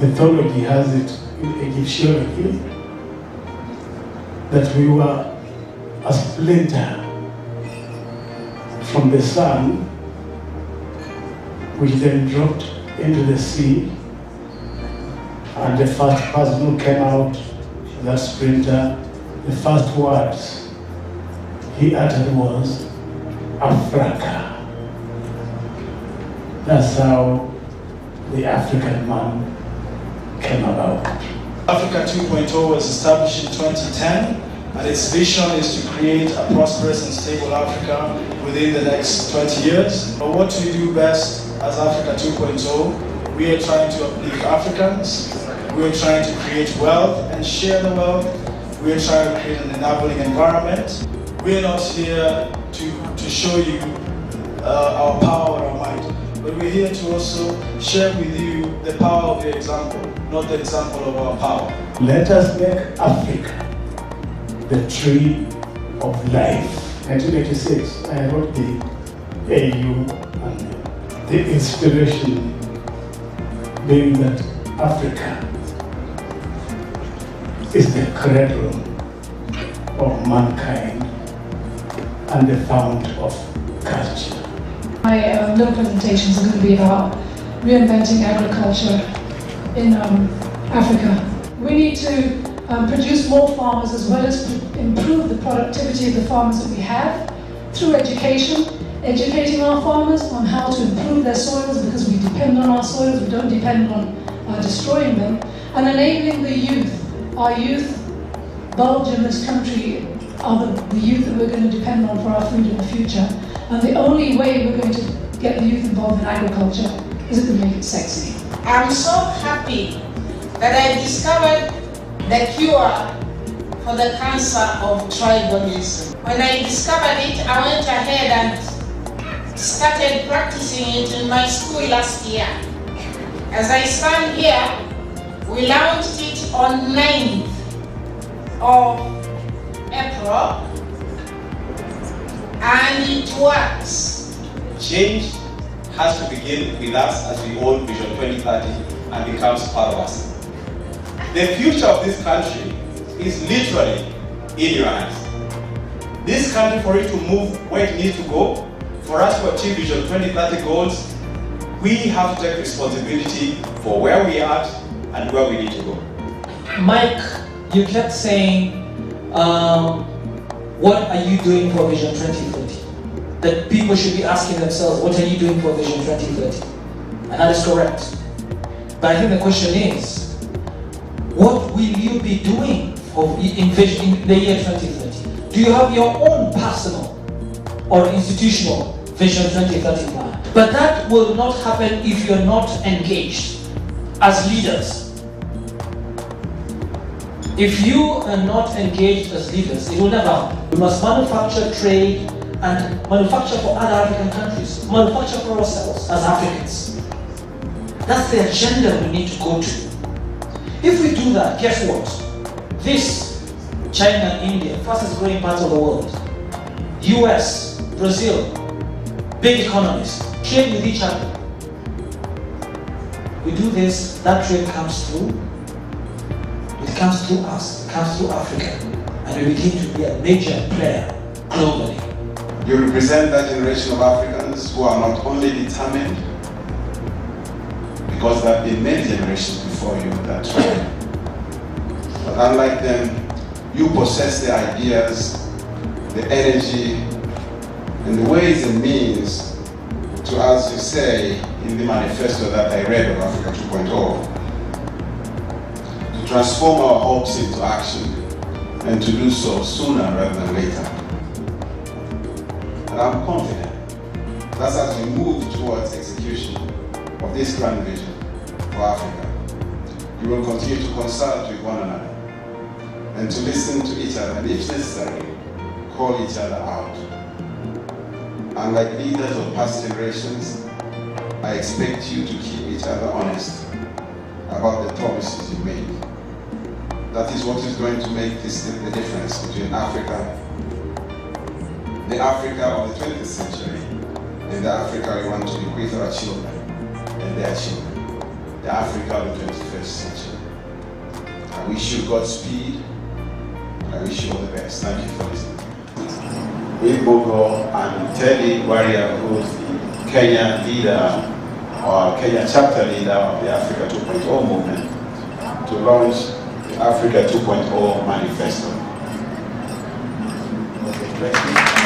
mythology has it in Egyptiology that we were a splinter from the sun, which then dropped into the sea, and the first person who came out of that splinter, the first words he uttered was Africa. That's how the African man came about. Africa 2.0 was established in 2010, and its vision is to create a prosperous and stable Africa within the next 20 years. But what we do best as Africa 2.0, we are trying to uplift Africans, we are trying to create wealth and share the wealth, we are trying to create an enabling environment. We are not here to show you our power or our might, but we're here to also share with you the power of the example, not the example of our power. Let us make Africa the tree of life. 1986, I wrote the AU, and the inspiration being that Africa is the cradle of mankind and the fount of culture. My little presentations are going to be about reinventing agriculture in Africa. We need to produce more farmers as well as improve the productivity of the farmers that we have through education, educating our farmers on how to improve their soils, because we depend on our soils, we don't depend on destroying them, and enabling the youth. Our youth bulge in this country are the youth that we're going to depend on for our food in the future. And the only way we're going to get the youth involved in agriculture is if we make it sexy. I'm so happy that I discovered the cure for the cancer of tribalism. When I discovered it, I went ahead and started practicing it in my school last year. As I stand here, we launched it on 9th of April, and it works. Change has to begin with us as we own Vision 2030 and becomes part of us. The future of this country is literally in your hands. This country, for it to move where it needs to go, for us to achieve Vision 2030 goals, we have to take responsibility for where we are and where we need to go. Mike, you kept saying, what are you doing for Vision 2030? That people should be asking themselves, what are you doing for Vision 2030? And that is correct. But I think the question is, what will you be doing in the year 2030? Do you have your own personal or institutional Vision 2030 plan? But that will not happen if you're not engaged as leaders. If you are not engaged as leaders, it will never happen. We must manufacture, trade, and manufacture for other African countries. Manufacture for ourselves as Africans. That's the agenda we need to go to. If we do that, guess what? This, China, India, fastest growing parts of the world, US, Brazil, big economies, trade with each other. We do this, that trade comes through. It comes through us, it comes through Africa, and we begin to be a major player globally. You represent that generation of Africans who are not only determined, because there have been many generations before you that tried, but unlike them, you possess the ideas, the energy, and the ways and means to, as you say in the manifesto that I read of Africa 2.0, transform our hopes into action, and to do so sooner rather than later. And I'm confident that as we move towards execution of this grand vision for Africa, you will continue to consult with one another and to listen to each other, and if necessary, call each other out. Unlike leaders of past generations, I expect you to keep each other honest about the promises you made. That is what is going to make the difference between Africa, the Africa of the 20th century, and the Africa we want to bequeath our children and their children. the Africa of the 21st century. I wish you Godspeed, and I wish you all the best. Thank you for listening. Bogo and Teddy Warrior, who is the Kenya leader, or Kenya chapter leader of the Africa 2.0 movement, to launch the Africa 2.0 manifesto. Okay,